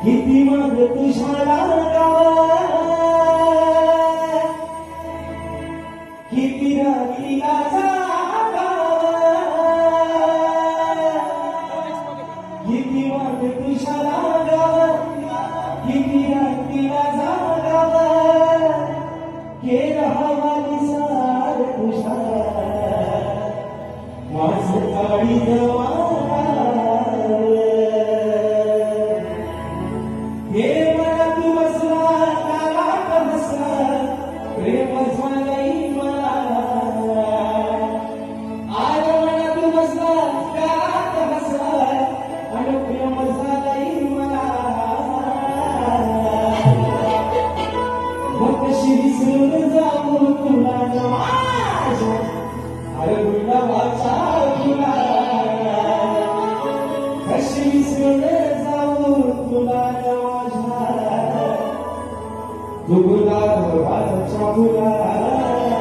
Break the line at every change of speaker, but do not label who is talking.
किती मग तुझ्या किती रात्रीला जागा किती मग तुझ्या किती रात्रीला जागा केला हवा निसार तुझ्या माझं काळी हे मला तू बसला काळात बसला प्रेम झालंय मला आज मला तू बसला काळात बसला आणि प्रेम झालंय मला मग कशी विसरून जाऊ तुला माझ्या अरे गुलाबाचा तुला कशी विसरून जाऊ तुला तुला चाहुला